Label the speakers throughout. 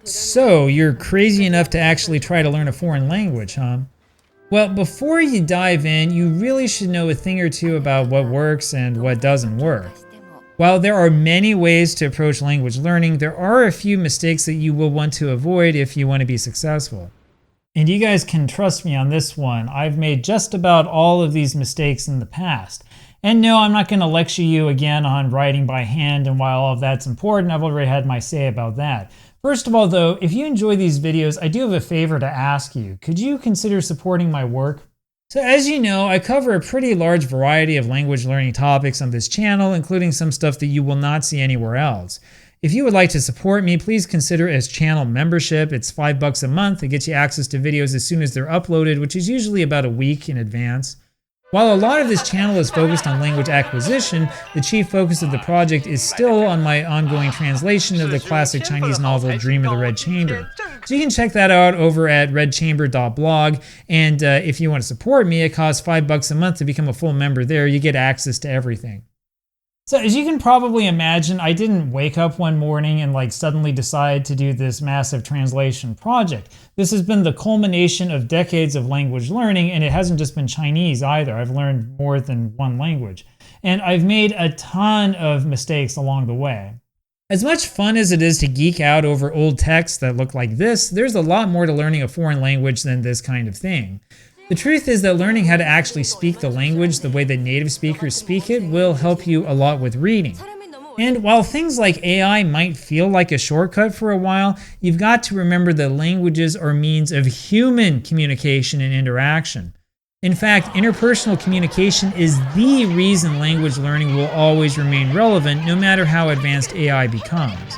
Speaker 1: So, you're crazy enough to actually try to learn a foreign language, huh? Well, before you dive in, you really should know a thing or two about what works and what doesn't work. While there are many ways to approach language learning, there are a few mistakes that you will want to avoid if you want to be successful. And you guys can trust me on this one. I've made just about all of these mistakes in the past. And no, I'm not going to lecture you again on writing by hand, and while all of that's important, I've already had my say about that. First of all though, if you enjoy these videos, I do have a favor to ask you. Could you consider supporting my work? So as you know, I cover a pretty large variety of language learning topics on this channel, including some stuff that you will not see anywhere else. If you would like to support me, please consider as channel membership. It's $5 a month. It gets you access to videos as soon as they're uploaded, which is usually about a week in advance. While a lot of this channel is focused on language acquisition, the chief focus of the project is still on my ongoing translation of the classic Chinese novel Dream of the Red Chamber. So you can check that out over at redchamber.blog, and if you want to support me, it costs $5 a month to become a full member there. You get access to everything. So as you can probably imagine, I didn't wake up one morning and suddenly decide to do this massive translation project. This has been the culmination of decades of language learning, and it hasn't just been Chinese either. I've learned more than one language. And I've made a ton of mistakes along the way. As much fun as it is to geek out over old texts that look like this, there's a lot more to learning a foreign language than this kind of thing. The truth is that learning how to actually speak the language the way that native speakers speak it will help you a lot with reading. And while things like AI might feel like a shortcut for a while, you've got to remember that languages are means of human communication and interaction. In fact, interpersonal communication is the reason language learning will always remain relevant no matter how advanced AI becomes.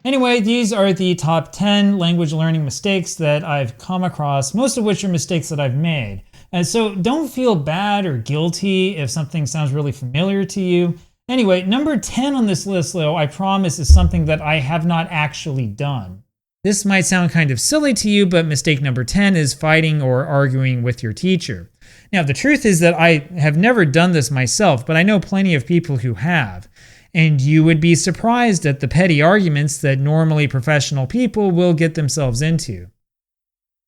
Speaker 1: Anyway, these are the top 10 language learning mistakes that I've come across, most of which are mistakes that I've made. And so don't feel bad or guilty if something sounds really familiar to you. Anyway, number 10 on this list, though, I promise is something that I have not actually done. This might sound kind of silly to you, but mistake number 10 is fighting or arguing with your teacher. Now, the truth is that I have never done this myself, but I know plenty of people who have. And you would be surprised at the petty arguments that normally professional people will get themselves into.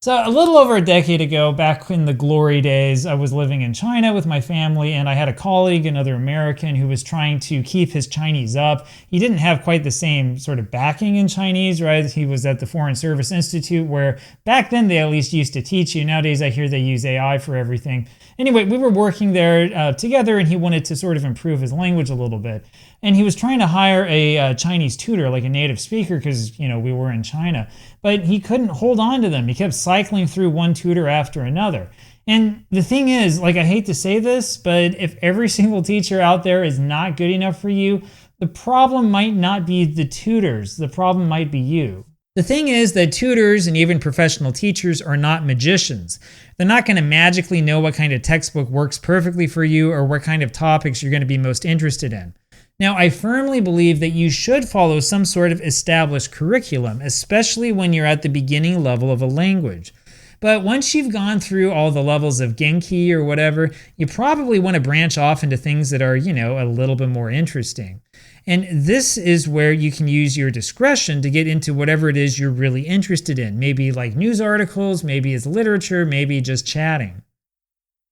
Speaker 1: So a little over a decade ago, back in the glory days, I was living in China with my family, and I had a colleague, another American, who was trying to keep his Chinese up. He didn't have quite the same sort of backing in Chinese, right? He was at the Foreign Service Institute, where back then they at least used to teach you. Nowadays I hear they use AI for everything. Anyway, we were working there together, and he wanted to sort of improve his language a little bit. And he was trying to hire a Chinese tutor, like a native speaker, because, we were in China. But he couldn't hold on to them. He kept cycling through one tutor after another. And the thing is, I hate to say this, but if every single teacher out there is not good enough for you, the problem might not be the tutors. The problem might be you. The thing is that tutors and even professional teachers are not magicians. They're not going to magically know what kind of textbook works perfectly for you or what kind of topics you're going to be most interested in. Now, I firmly believe that you should follow some sort of established curriculum, especially when you're at the beginning level of a language. But once you've gone through all the levels of Genki or whatever, you probably want to branch off into things that are, a little bit more interesting. And this is where you can use your discretion to get into whatever it is you're really interested in. Maybe like news articles, maybe it's literature, maybe just chatting.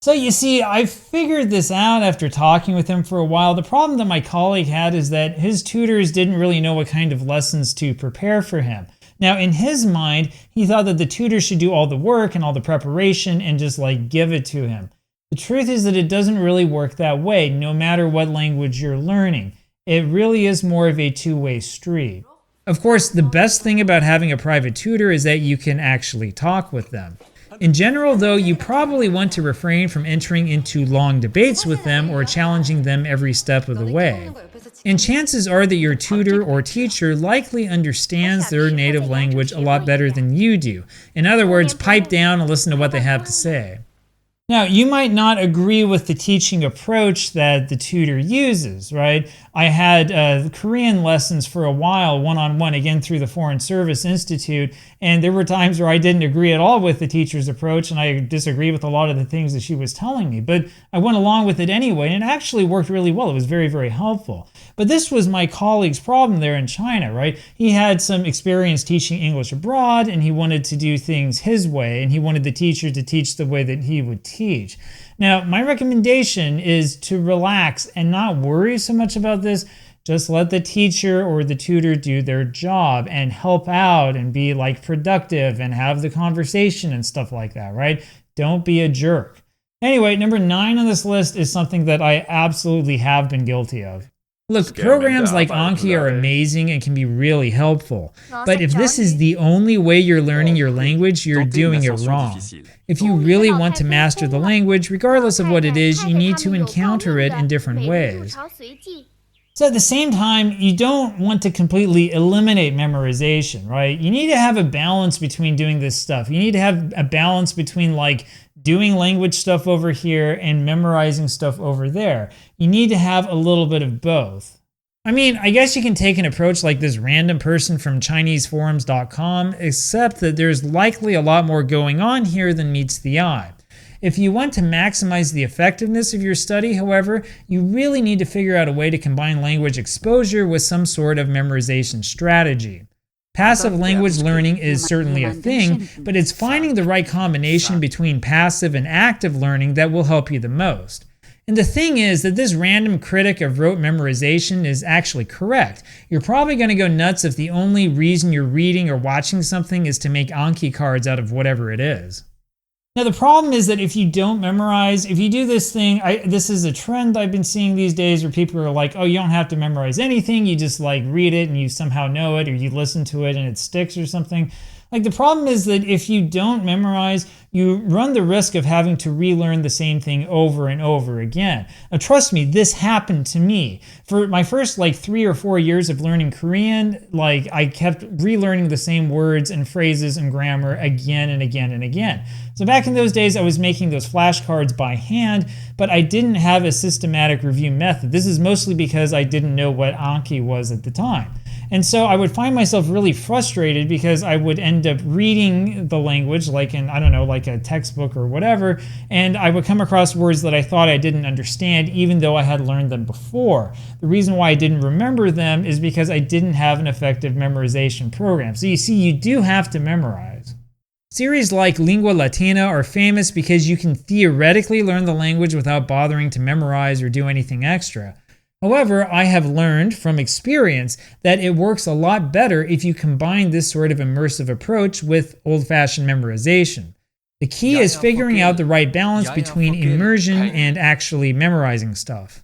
Speaker 1: So you see, I figured this out after talking with him for a while. The problem that my colleague had is that his tutors didn't really know what kind of lessons to prepare for him. Now, in his mind, he thought that the tutor should do all the work and all the preparation and just give it to him. The truth is that it doesn't really work that way, no matter what language you're learning. It really is more of a two-way street. Of course, the best thing about having a private tutor is that you can actually talk with them. In general, though, you probably want to refrain from entering into long debates with them or challenging them every step of the way. And chances are that your tutor or teacher likely understands their native language a lot better than you do. In other words, pipe down and listen to what they have to say. Now, you might not agree with the teaching approach that the tutor uses, right? I had Korean lessons for a while, one-on-one, again through the Foreign Service Institute, and there were times where I didn't agree at all with the teacher's approach, and I disagreed with a lot of the things that she was telling me, but I went along with it anyway, and it actually worked really well. It was very, very helpful. But this was my colleague's problem there in China, right? He had some experience teaching English abroad, and he wanted to do things his way, and he wanted the teacher to teach the way that he would teach. Now, my recommendation is to relax and not worry so much about this. Just let the teacher or the tutor do their job and help out and be like productive and have the conversation and stuff like that, right? Don't be a jerk. Anyway, number 9 on this list is something that I absolutely have been guilty of. Look, programs like Anki are amazing and can be really helpful. But if this is the only way you're learning your language, you're doing it wrong. If you really want to master the language, regardless of what it is, you need to encounter it in different ways. So at the same time, you don't want to completely eliminate memorization, right? You need to have a balance between doing this stuff. You need to have a balance between like doing language stuff over here and memorizing stuff over there. You need to have a little bit of both. I mean, I guess you can take an approach like this random person from ChineseForums.com, except that there's likely a lot more going on here than meets the eye. If you want to maximize the effectiveness of your study, however, you really need to figure out a way to combine language exposure with some sort of memorization strategy. Passive language learning is certainly a thing, but it's finding the right combination between passive and active learning that will help you the most. And the thing is that this random critic of rote memorization is actually correct. You're probably going to go nuts if the only reason you're reading or watching something is to make Anki cards out of whatever it is. Now, the problem is that if you don't memorize, if you do this thing, this is a trend I've been seeing these days where people are like, oh, you don't have to memorize anything. You just like read it and you somehow know it, or you listen to it and it sticks or something. Like the problem is that if you don't memorize, you run the risk of having to relearn the same thing over and over again. Now, trust me, this happened to me. For my first like 3 or 4 years of learning Korean, like I kept relearning the same words and phrases and grammar again and again and again. So back in those days, I was making those flashcards by hand, but I didn't have a systematic review method. This is mostly because I didn't know what Anki was at the time. And so I would find myself really frustrated because I would end up reading the language like in, I don't know, like a textbook or whatever, and I would come across words that I thought I didn't understand even though I had learned them before. The reason why I didn't remember them is because I didn't have an effective memorization program. So you see, you do have to memorize. Series like Lingua Latina are famous because you can theoretically learn the language without bothering to memorize or do anything extra. However, I have learned from experience that it works a lot better if you combine this sort of immersive approach with old-fashioned memorization. The key is figuring out the right balance between immersion and actually memorizing stuff.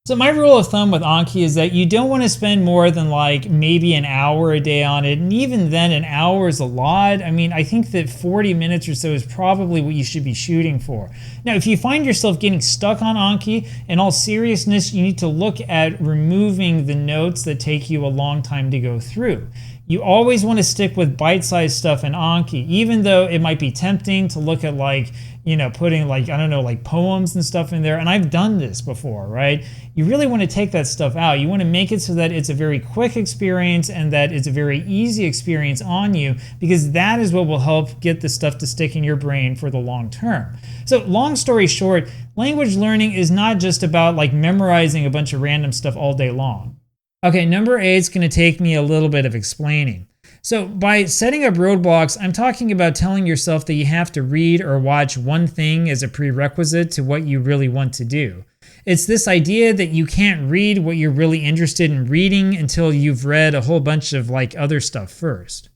Speaker 1: So my rule of thumb with Anki is that you don't want to spend more than like maybe an hour a day on it, and even then an hour is a lot. I mean, I think that 40 minutes or so is probably what you should be shooting for. Now, if you find yourself getting stuck on Anki, in all seriousness, you need to look at removing the notes that take you a long time to go through. You always want to stick with bite-sized stuff in Anki, even though it might be tempting to look at like, you know, putting like, I don't know, like poems and stuff in there. And I've done this before, right? You really want to take that stuff out. You want to make it so that it's a very quick experience and that it's a very easy experience on you, because that is what will help get the stuff to stick in your brain for the long term. So long story short, language learning is not just about like memorizing a bunch of random stuff all day long. Okay, number 8 is going to take me a little bit of explaining. So by setting up roadblocks, I'm talking about telling yourself that you have to read or watch one thing as a prerequisite to what you really want to do. It's this idea that you can't read what you're really interested in reading until you've read a whole bunch of like other stuff first.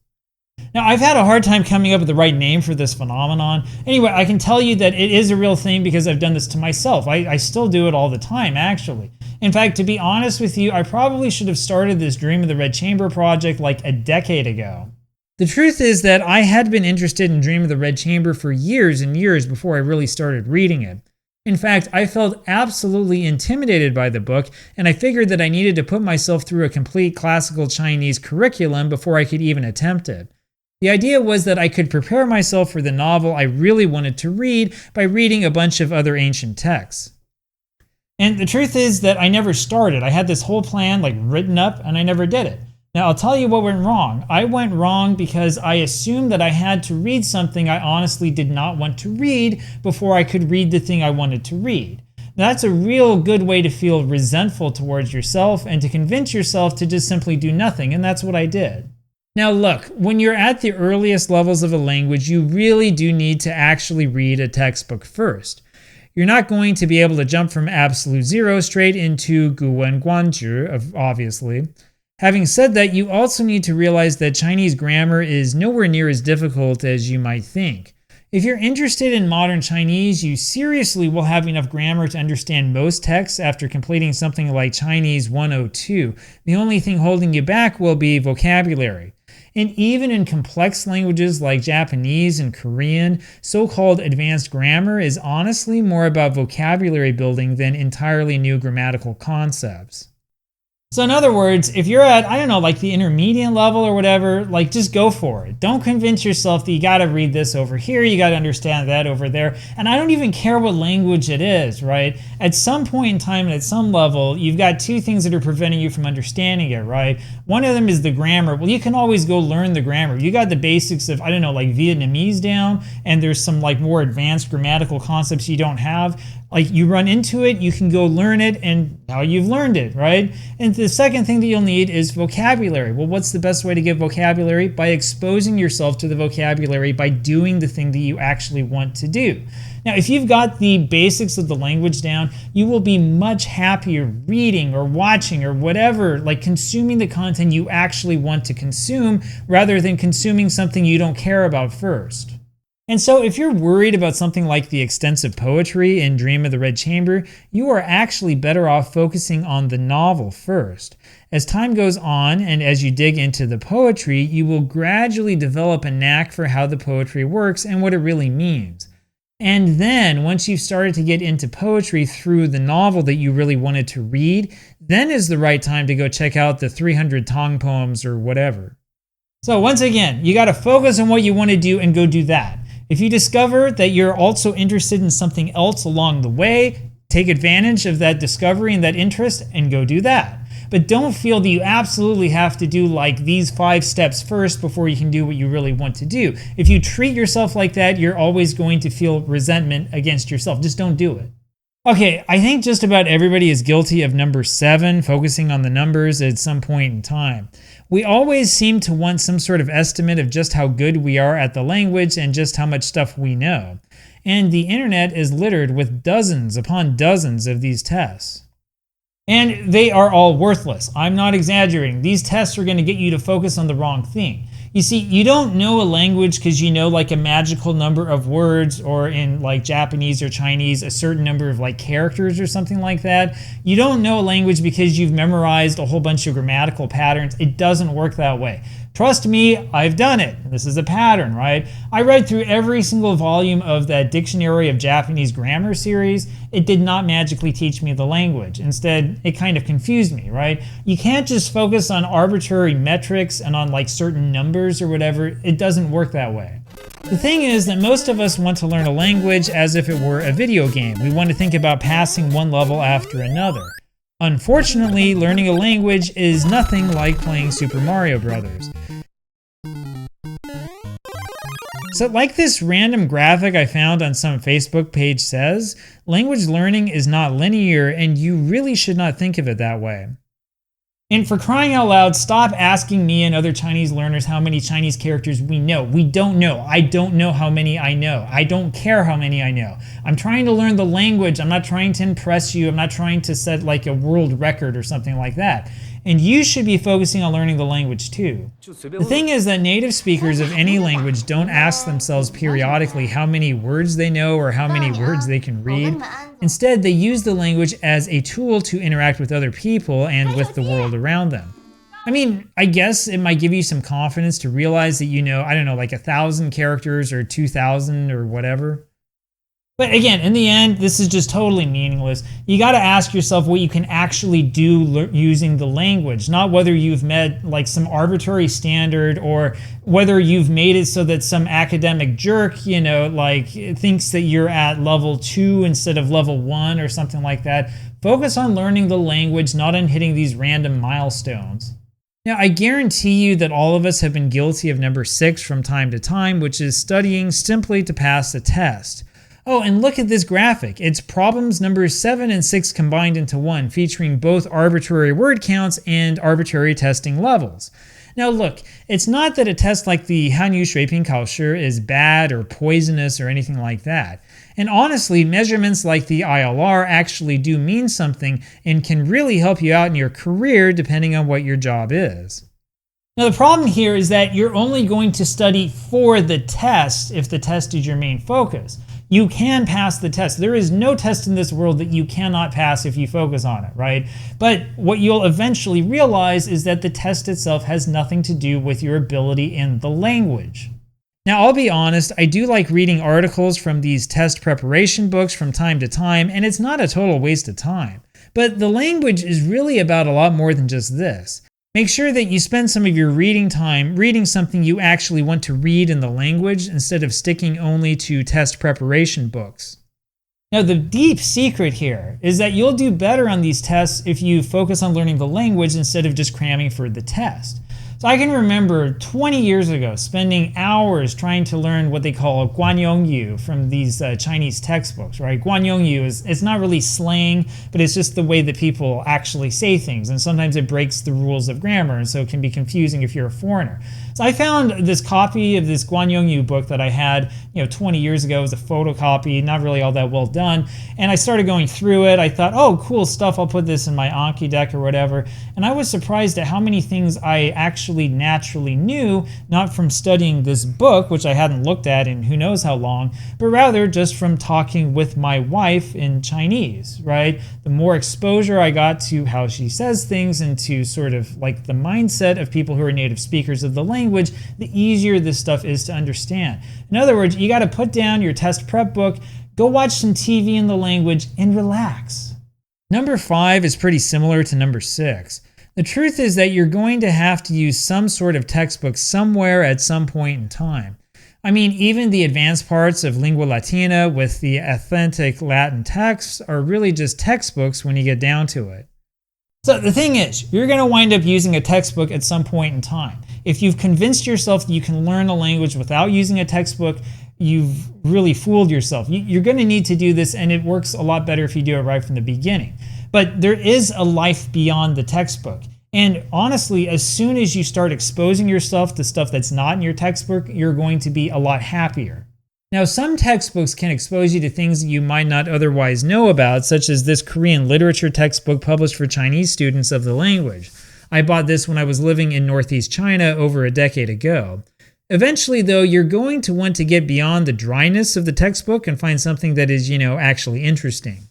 Speaker 1: Now, I've had a hard time coming up with the right name for this phenomenon. Anyway, I can tell you that it is a real thing because I've done this to myself. I still do it all the time, actually. In fact, to be honest with you, I probably should have started this Dream of the Red Chamber project like a decade ago. The truth is that I had been interested in Dream of the Red Chamber for years and years before I really started reading it. In fact, I felt absolutely intimidated by the book, and I figured that I needed to put myself through a complete classical Chinese curriculum before I could even attempt it. The idea was that I could prepare myself for the novel I really wanted to read by reading a bunch of other ancient texts. And the truth is that I never started. I had this whole plan written up and I never did it. Now I'll tell you what went wrong. I went wrong because I assumed that I had to read something I honestly did not want to read before I could read the thing I wanted to read. That's a real good way to feel resentful towards yourself and to convince yourself to just simply do nothing, and that's what I did. Now look, when you're at the earliest levels of a language, you really do need to actually read a textbook first. You're not going to be able to jump from absolute zero straight into guwen guanzhi, obviously. Having said that, you also need to realize that Chinese grammar is nowhere near as difficult as you might think. If you're interested in modern Chinese, you seriously will have enough grammar to understand most texts after completing something like Chinese 102. The only thing holding you back will be vocabulary. And even in complex languages like Japanese and Korean, so-called advanced grammar is honestly more about vocabulary building than entirely new grammatical concepts. So in other words, if you're at, the intermediate level or whatever, just go for it. Don't convince yourself that you gotta read this over here, you gotta understand that over there. And I don't even care what language it is, right? At some point in time and at some level, you've got two things that are preventing you from understanding it, right? One of them is the grammar. Well, you can always go learn the grammar. You got the basics of, Vietnamese down, and there's some more advanced grammatical concepts you don't have. You run into it, you can go learn it, and now you've learned it, right? And the second thing that you'll need is vocabulary. Well, what's the best way to get vocabulary? By exposing yourself to the vocabulary, by doing the thing that you actually want to do. Now, if you've got the basics of the language down, you will be much happier reading or watching or whatever, consuming the content you actually want to consume, rather than consuming something you don't care about first. And so if you're worried about something like the extensive poetry in Dream of the Red Chamber, you are actually better off focusing on the novel first. As time goes on and as you dig into the poetry, you will gradually develop a knack for how the poetry works and what it really means. And then once you've started to get into poetry through the novel that you really wanted to read, then is the right time to go check out the 300 Tong poems or whatever. So once again, you got to focus on what you want to do and go do that. If you discover that you're also interested in something else along the way, take advantage of that discovery and that interest and go do that. But don't feel that you absolutely have to do these 5 steps first before you can do what you really want to do. If you treat yourself like that, you're always going to feel resentment against yourself. Just don't do it. Okay, I think just about everybody is guilty of number 7, focusing on the numbers at some point in time. We always seem to want some sort of estimate of just how good we are at the language and just how much stuff we know. And the internet is littered with dozens upon dozens of these tests. And they are all worthless. I'm not exaggerating. These tests are going to get you to focus on the wrong thing. You see, you don't know a language because you know a magical number of words, or in Japanese or Chinese, a certain number of characters or something like that. You don't know a language because you've memorized a whole bunch of grammatical patterns. It doesn't work that way. Trust me, I've done it. This is a pattern, right? I read through every single volume of that Dictionary of Japanese Grammar series. It did not magically teach me the language. Instead, it kind of confused me, right? You can't just focus on arbitrary metrics and on certain numbers or whatever. It doesn't work that way. The thing is that most of us want to learn a language as if it were a video game. We want to think about passing one level after another. Unfortunately, learning a language is nothing like playing Super Mario Brothers. So like this random graphic I found on some Facebook page says, language learning is not linear and you really should not think of it that way. And for crying out loud, stop asking me and other Chinese learners how many Chinese characters we know. We don't know. I don't know how many I know. I don't care how many I know. I'm trying to learn the language. I'm not trying to impress you. I'm not trying to set a world record or something like that. And you should be focusing on learning the language too. The thing is that native speakers of any language don't ask themselves periodically how many words they know or how many words they can read. Instead, they use the language as a tool to interact with other people and with the world around them. I mean, I guess it might give you some confidence to realize that you know, 1,000 characters or 2,000 or whatever. But again, in the end, this is just totally meaningless. You got to ask yourself what you can actually do using the language, not whether you've met like some arbitrary standard or whether you've made it so that some academic jerk, like thinks that you're at level 2 instead of level 1 or something like that. Focus on learning the language, not on hitting these random milestones. Now, I guarantee you that all of us have been guilty of number 6 from time to time, which is studying simply to pass the test. Oh, and look at this graphic. It's problems numbers 7 and 6 combined into one, featuring both arbitrary word counts and arbitrary testing levels. Now look, it's not that a test like the Hanyu Shuiping Kaoshi is bad or poisonous or anything like that. And honestly, measurements like the ILR actually do mean something and can really help you out in your career depending on what your job is. Now the problem here is that you're only going to study for the test if the test is your main focus. You can pass the test. There is no test in this world that you cannot pass if you focus on it, right? But what you'll eventually realize is that the test itself has nothing to do with your ability in the language. Now, I'll be honest, I do like reading articles from these test preparation books from time to time, and it's not a total waste of time. But the language is really about a lot more than just this. Make sure that you spend some of your reading time reading something you actually want to read in the language instead of sticking only to test preparation books. Now, the deep secret here is that you'll do better on these tests if you focus on learning the language instead of just cramming for the test. So I can remember 20 years ago spending hours trying to learn what they call Guanyongyu from these Chinese textbooks, right? Guanyongyu it's not really slang, but it's just the way that people actually say things. And sometimes it breaks the rules of grammar, and so it can be confusing if you're a foreigner. So I found this copy of this Guanyongyu book that I had 20 years ago. It was a photocopy, not really all that well done. And I started going through it. I thought, oh, cool stuff. I'll put this in my Anki deck or whatever. And I was surprised at how many things I actually naturally knew, not from studying this book, which I hadn't looked at in who knows how long, but rather just from talking with my wife in Chinese, right? The more exposure I got to how she says things and to sort of like the mindset of people who are native speakers of the language, the easier this stuff is to understand. In other words, you got to put down your test prep book, go watch some TV in the language, and relax. Number 5 is pretty similar to number 6. The truth is that you're going to have to use some sort of textbook somewhere at some point in time. I mean, even the advanced parts of Lingua Latina with the authentic Latin texts are really just textbooks when you get down to it. So the thing is, you're going to wind up using a textbook at some point in time. If you've convinced yourself that you can learn a language without using a textbook, you've really fooled yourself. You're going to need to do this, and it works a lot better if you do it right from the beginning. But there is a life beyond the textbook. And honestly, as soon as you start exposing yourself to stuff that's not in your textbook, you're going to be a lot happier. Now, some textbooks can expose you to things that you might not otherwise know about, such as this Korean literature textbook published for Chinese students of the language. I bought this when I was living in Northeast China over a decade ago. Eventually, though, you're going to want to get beyond the dryness of the textbook and find something that is, actually interesting.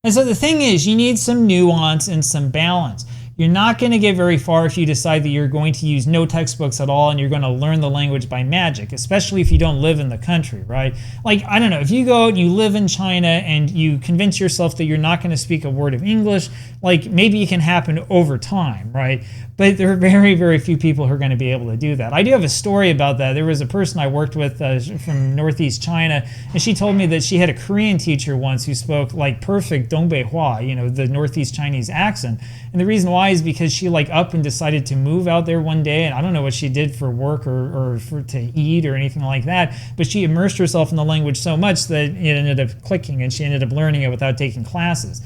Speaker 1: And so the thing is, you need some nuance and some balance. You're not going to get very far if you decide that you're going to use no textbooks at all and you're going to learn the language by magic, especially if you don't live in the country, right? Like, I don't know, if you go and you live in China and you convince yourself that you're not going to speak a word of English, like maybe it can happen over time, right? But there are very, very few people who are going to be able to do that. I do have a story about that. There was a person I worked with from Northeast China, and she told me that she had a Korean teacher once who spoke like perfect Dongbei-hua, the Northeast Chinese accent. And the reason why is because she up and decided to move out there one day, and I don't know what she did for work or to eat or anything like that, but she immersed herself in the language so much that it ended up clicking, and she ended up learning it without taking classes.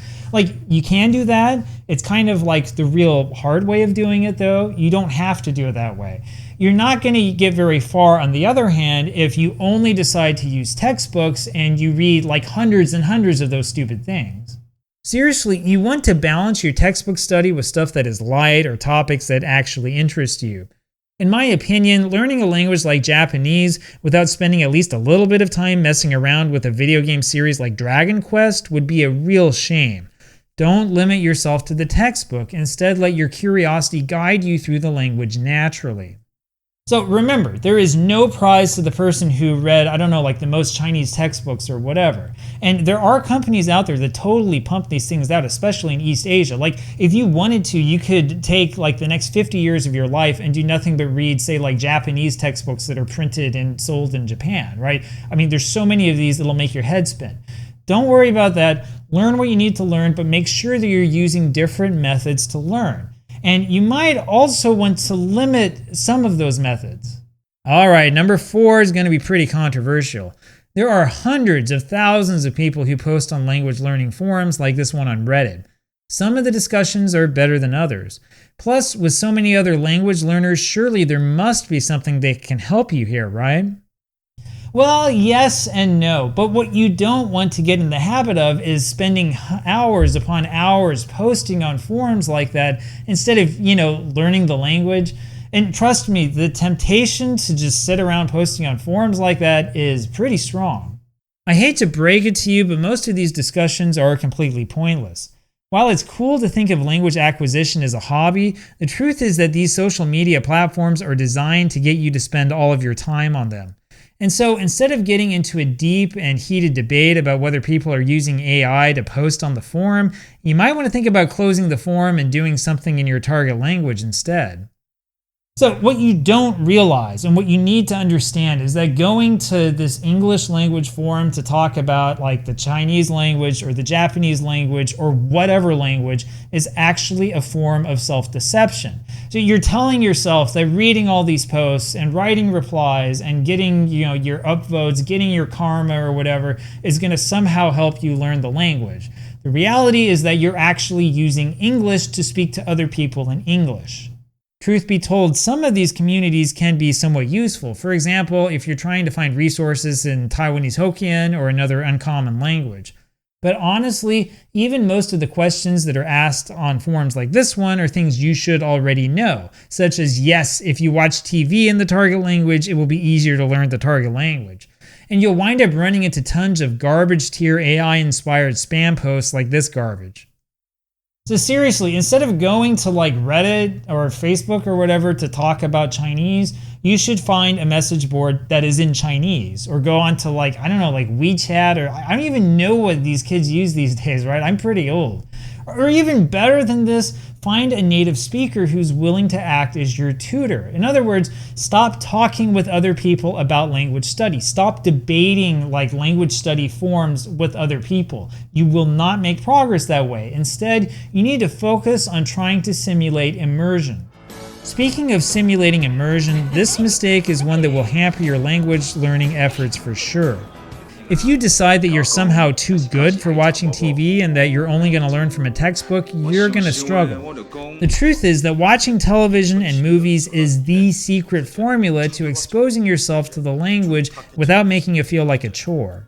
Speaker 1: You can do that. It's kind of like the real hard way of doing it, though. You don't have to do it that way. You're not going to get very far, on the other hand, if you only decide to use textbooks and you read hundreds and hundreds of those stupid things. Seriously, you want to balance your textbook study with stuff that is light or topics that actually interest you. In my opinion, learning a language like Japanese without spending at least a little bit of time messing around with a video game series like Dragon Quest would be a real shame. Don't limit yourself to the textbook. Instead, let your curiosity guide you through the language naturally. So remember, there is no prize to the person who read, I don't know, like the most Chinese textbooks or whatever. And there are companies out there that totally pump these things out, especially in East Asia. Like if you wanted to, you could take like the next 50 years of your life and do nothing but read, say, like Japanese textbooks that are printed and sold in Japan, right? I mean, there's so many of these that'll make your head spin. Don't worry about that. Learn what you need to learn, but make sure that you're using different methods to learn. And you might also want to limit some of those methods. All right, number 4 is going to be pretty controversial. There are hundreds of thousands of people who post on language learning forums like this one on Reddit. Some of the discussions are better than others. Plus, with so many other language learners, surely there must be something that can help you here, right? Well, yes and no, but what you don't want to get in the habit of is spending hours upon hours posting on forums like that instead of, learning the language. And trust me, the temptation to just sit around posting on forums like that is pretty strong. I hate to break it to you, but most of these discussions are completely pointless. While it's cool to think of language acquisition as a hobby, the truth is that these social media platforms are designed to get you to spend all of your time on them. And so instead of getting into a deep and heated debate about whether people are using AI to post on the forum, you might want to think about closing the forum and doing something in your target language instead. So what you don't realize and what you need to understand is that going to this English language forum to talk about like the Chinese language or the Japanese language or whatever language is actually a form of self-deception. So you're telling yourself that reading all these posts and writing replies and getting your upvotes, getting your karma or whatever is going to somehow help you learn the language. The reality is that you're actually using English to speak to other people in English. Truth be told, some of these communities can be somewhat useful. For example, if you're trying to find resources in Taiwanese Hokkien or another uncommon language. But honestly, even most of the questions that are asked on forums like this one are things you should already know, such as, yes, if you watch TV in the target language, it will be easier to learn the target language. And you'll wind up running into tons of garbage tier AI-inspired spam posts like this garbage. So seriously, instead of going to like Reddit or Facebook or whatever to talk about Chinese, you should find a message board that is in Chinese, or go on to like WeChat, or I don't even know what these kids use these days, right? I'm pretty old. Or even better than this, find a native speaker who's willing to act as your tutor. In other words, stop talking with other people about language study. Stop debating like language study forums with other people. You will not make progress that way. Instead, you need to focus on trying to simulate immersion. Speaking of simulating immersion, this mistake is one that will hamper your language learning efforts for sure. If you decide that you're somehow too good for watching TV and that you're only going to learn from a textbook, you're going to struggle. The truth is that watching television and movies is the secret formula to exposing yourself to the language without making it feel like a chore.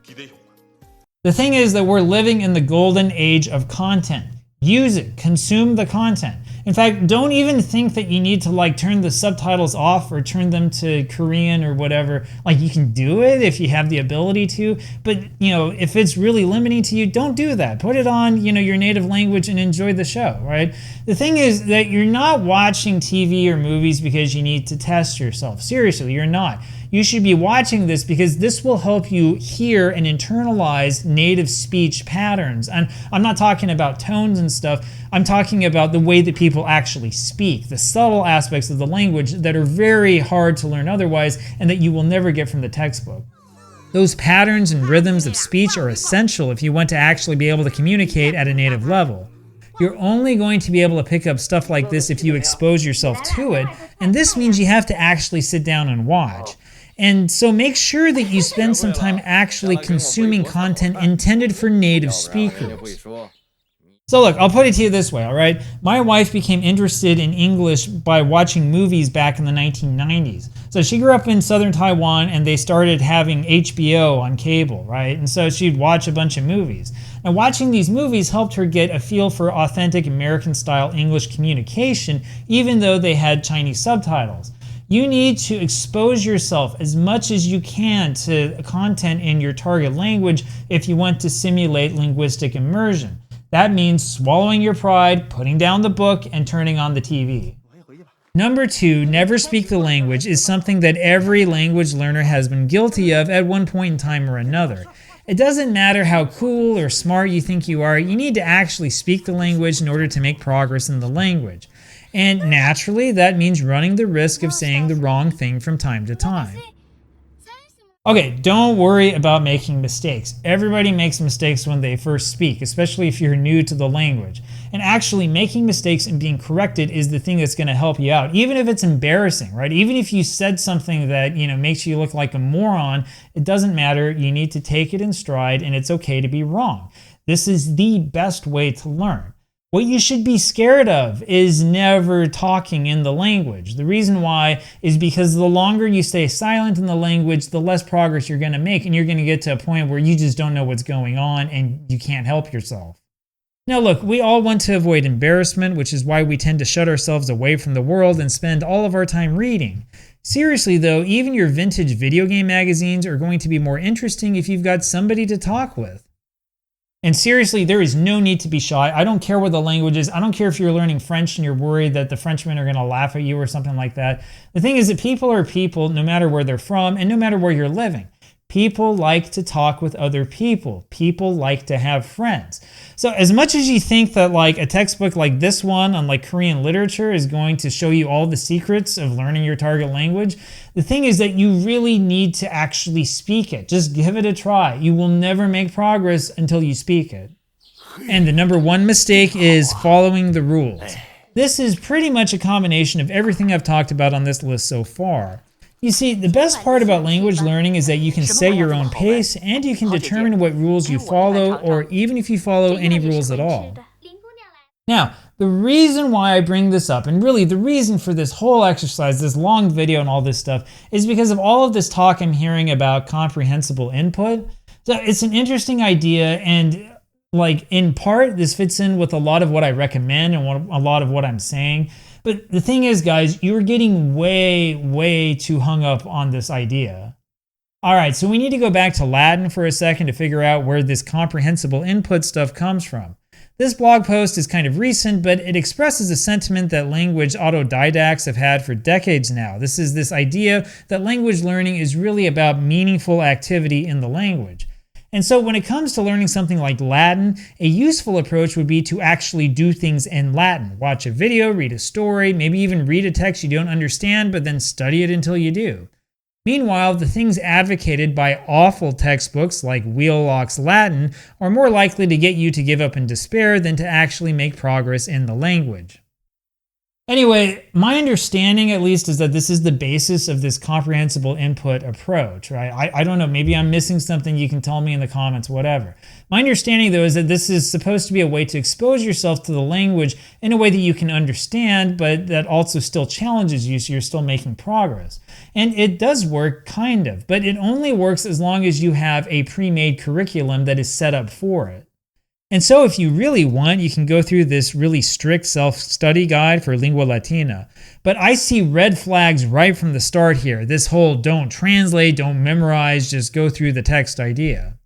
Speaker 1: The thing is that we're living in the golden age of content. Use it, consume the content. In fact, don't even think that you need to like turn the subtitles off or turn them to Korean or whatever. Like, you can do it if you have the ability to, but if it's really limiting to you, don't do that. Put it on, your native language and enjoy the show, right? The thing is that you're not watching TV or movies because you need to test yourself. Seriously, you're not. You should be watching this because this will help you hear and internalize native speech patterns. And I'm not talking about tones and stuff. I'm talking about the way that people actually speak, the subtle aspects of the language that are very hard to learn otherwise and that you will never get from the textbook. Those patterns and rhythms of speech are essential if you want to actually be able to communicate at a native level. You're only going to be able to pick up stuff like this if you expose yourself to it, and this means you have to actually sit down and watch. And so make sure that you spend some time actually consuming content intended for native speakers. So look, I'll put it to you this way, all right? My wife became interested in English by watching movies back in the 1990s. So she grew up in southern Taiwan and they started having HBO on cable, right? And so she'd watch a bunch of movies. And watching these movies helped her get a feel for authentic American-style English communication, even though they had Chinese subtitles. You need to expose yourself as much as you can to content in your target language if you want to simulate linguistic immersion. That means swallowing your pride, putting down the book, and turning on the TV. Number 2, never speak the language is something that every language learner has been guilty of at one point in time or another. It doesn't matter how cool or smart you think you are, you need to actually speak the language in order to make progress in the language. And naturally, that means running the risk of saying the wrong thing from time to time. Okay, don't worry about making mistakes. Everybody makes mistakes when they first speak, especially if you're new to the language. And actually making mistakes and being corrected is the thing that's going to help you out, even if it's embarrassing, right? Even if you said something that, makes you look like a moron, it doesn't matter. You need to take it in stride, and it's okay to be wrong. This is the best way to learn. What you should be scared of is never talking in the language. The reason why is because the longer you stay silent in the language, the less progress you're going to make, and you're going to get to a point where you just don't know what's going on and you can't help yourself. Now look, we all want to avoid embarrassment, which is why we tend to shut ourselves away from the world and spend all of our time reading. Seriously though, even your vintage video game magazines are going to be more interesting if you've got somebody to talk with. And seriously, there is no need to be shy. I don't care what the language is. I don't care if you're learning French and you're worried that the Frenchmen are going to laugh at you or something like that. The thing is that people are people no matter where they're from and no matter where you're living. People like to talk with other people. People like to have friends. So as much as you think that like a textbook like this one on like Korean literature is going to show you all the secrets of learning your target language, the thing is that you really need to actually speak it. Just give it a try. You will never make progress until you speak it. And the number 1 mistake is following the rules. This is pretty much a combination of everything I've talked about on this list so far. You see, the best part about language learning is that you can set your own pace and you can determine what rules you follow, or even if you follow any rules at all. Now, the reason why I bring this up, and really the reason for this whole exercise, this long video and all this stuff, is because of all of this talk I'm hearing about comprehensible input. So it's an interesting idea, and like in part, this fits in with a lot of what I recommend and a lot of what I'm saying. But the thing is, guys, you're getting way too hung up on this idea. All right, so we need to go back to Latin for a second to figure out where this comprehensible input stuff comes from. This blog post is kind of recent, but it expresses a sentiment that language autodidacts have had for decades now. This is this idea that language learning is really about meaningful activity in the language. And so when it comes to learning something like Latin, a useful approach would be to actually do things in Latin. Watch a video, read a story, maybe even read a text you don't understand, but then study it until you do. Meanwhile, the things advocated by awful textbooks like Wheelock's Latin are more likely to get you to give up in despair than to actually make progress in the language. Anyway, my understanding at least is that this is the basis of this comprehensible input approach, right? I don't know, maybe I'm missing something, you can tell me in the comments, whatever. My understanding though is that this is supposed to be a way to expose yourself to the language in a way that you can understand, but that also still challenges you so you're still making progress. And it does work, kind of, but it only works as long as you have a pre-made curriculum that is set up for it. And so if you really want, you can go through this really strict self-study guide for Lingua Latina. But I see red flags right from the start here. This whole don't translate, don't memorize, just go through the text idea.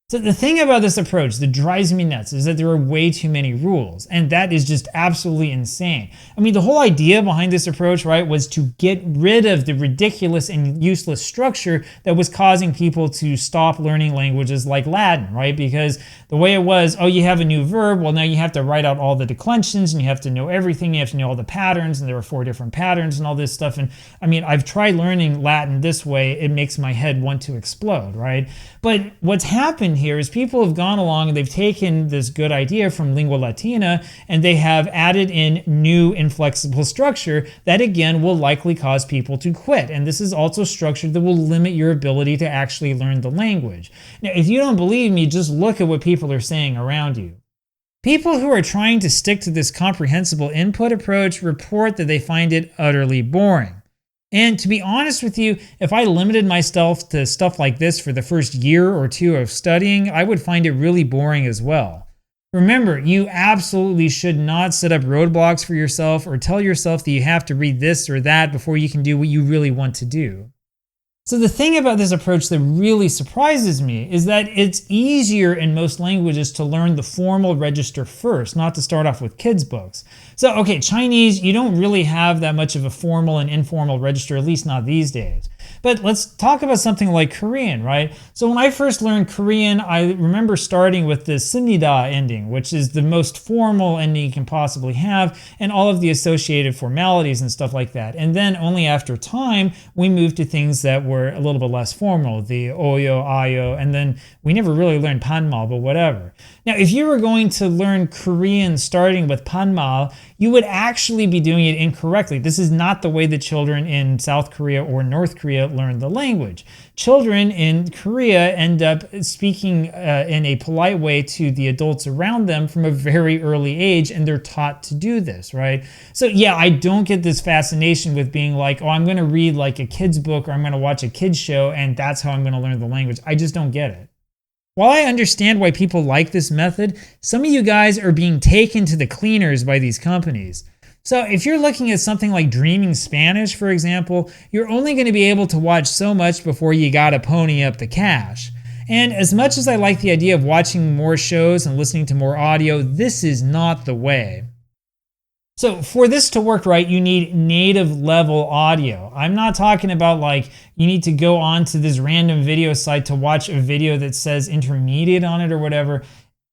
Speaker 1: So the thing about this approach that drives me nuts is that there are way too many rules, and that is just absolutely insane. I mean, the whole idea behind this approach, right, was to get rid of the ridiculous and useless structure that was causing people to stop learning languages like Latin, right? Because the way it was, oh, you have a new verb, well, now you have to write out all the declensions, and you have to know everything, you have to know all the patterns, and there are 4 different patterns and all this stuff. And I mean, I've tried learning Latin this way, it makes my head want to explode, right? But what's happened here is people have gone along and they've taken this good idea from Lingua Latina and they have added in new inflexible structure that again will likely cause people to quit. And this is also structure that will limit your ability to actually learn the language. Now, if you don't believe me, just look at what people are saying around you. People who are trying to stick to this comprehensible input approach report that they find it utterly boring. And to be honest with you, if I limited myself to stuff like this for the first year or 2 of studying, I would find it really boring as well. Remember, you absolutely should not set up roadblocks for yourself or tell yourself that you have to read this or that before you can do what you really want to do. So the thing about this approach that really surprises me is that it's easier in most languages to learn the formal register first, not to start off with kids' books. So, okay, Chinese, you don't really have that much of a formal and informal register, at least not these days. But let's talk about something like Korean, right? So when I first learned Korean, I remember starting with the simnida ending, which is the most formal ending you can possibly have, and all of the associated formalities and stuff like that. And then only after time, we moved to things that were a little bit less formal, the oyo, ayo, and then we never really learned panmal, but whatever. Now, if you were going to learn Korean starting with panmal, you would actually be doing it incorrectly. This is not the way that children in South Korea or North Korea learn the language. Children in Korea end up speaking in a polite way to the adults around them from a very early age, and they're taught to do this, right? So yeah, I don't get this fascination with being like, oh, I'm going to read like a kid's book or I'm going to watch a kid's show and that's how I'm going to learn the language. I just don't get it. While I understand why people like this method, some of you guys are being taken to the cleaners by these companies. So if you're looking at something like Dreaming Spanish, for example, you're only going to be able to watch so much before you gotta pony up the cash. And as much as I like the idea of watching more shows and listening to more audio, this is not the way. So for this to work right, you need native level audio. I'm not talking about like you need to go on to this random video site to watch a video that says intermediate on it or whatever.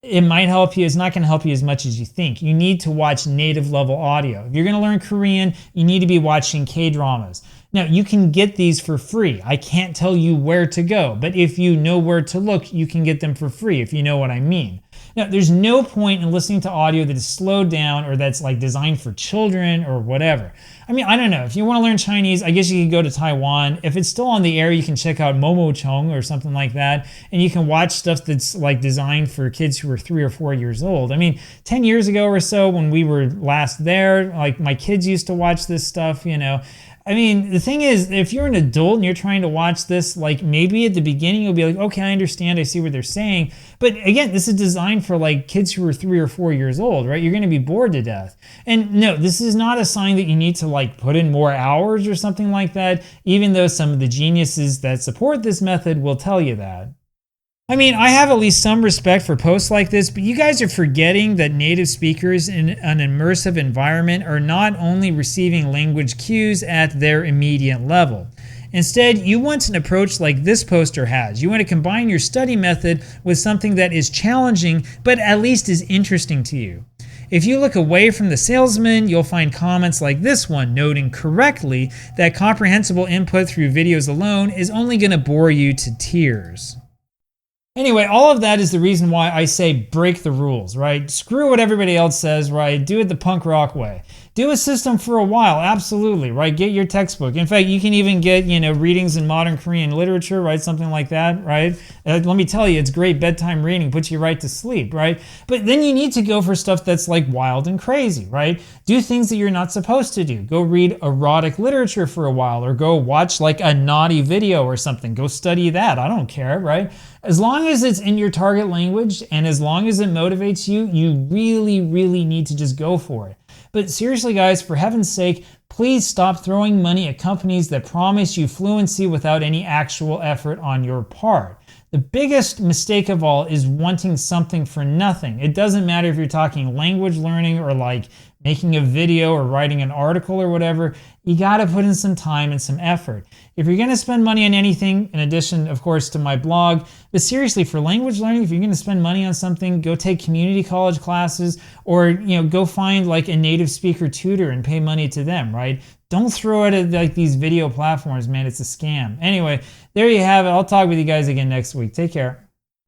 Speaker 1: It might help you. It's not going to help you as much as you think. You need to watch native level audio. If you're going to learn Korean, you need to be watching K-dramas. Now, you can get these for free. I can't tell you where to go, but if you know where to look, you can get them for free, if you know what I mean. Now, there's no point in listening to audio that is slowed down or that's like designed for children or whatever. I mean, I don't know. If you want to learn Chinese, I guess you could go to Taiwan. If it's still on the air, you can check out Momo or something like that. And you can watch stuff that's like designed for kids who are 3 or 4 years old. I mean, 10 years ago or so when we were last there, like my kids used to watch this stuff, you know. I mean, the thing is, if you're an adult and you're trying to watch this, like maybe at the beginning you'll be like, okay, I understand, I see what they're saying. But again, this is designed for like kids who are 3 or 4 years old, right? You're going to be bored to death. And no, this is not a sign that you need to like put in more hours or something like that, even though some of the geniuses that support this method will tell you that. I mean, I have at least some respect for posts like this, but you guys are forgetting that native speakers in an immersive environment are not only receiving language cues at their immediate level. Instead, you want an approach like this poster has. You want to combine your study method with something that is challenging, but at least is interesting to you. If you look away from the salesman, you'll find comments like this one noting correctly that comprehensible input through videos alone is only going to bore you to tears. Anyway, all of that is the reason why I say break the rules, right? Screw what everybody else says, right? Do it the punk rock way. Do a system for a while, absolutely, right? Get your textbook. In fact, you can even get, readings in modern Korean literature, right? Something like that, right? Let me tell you, it's great bedtime reading, puts you right to sleep, right? But then you need to go for stuff that's like wild and crazy, right? Do things that you're not supposed to do. Go read erotic literature for a while, or go watch like a naughty video or something. Go study that. I don't care, right? As long as it's in your target language and as long as it motivates you, you really, really need to just go for it. But seriously, guys, for heaven's sake, please stop throwing money at companies that promise you fluency without any actual effort on your part. The biggest mistake of all is wanting something for nothing. It doesn't matter if you're talking language learning or like making a video or writing an article or whatever. You got to put in some time and some effort. If you're going to spend money on anything, in addition, of course, to my blog, but seriously, for language learning, if you're going to spend money on something, go take community college classes or, go find like a native speaker tutor and pay money to them, right? Don't throw it at like these video platforms, man. It's a scam. Anyway, there you have it. I'll talk with you guys again next week. Take care.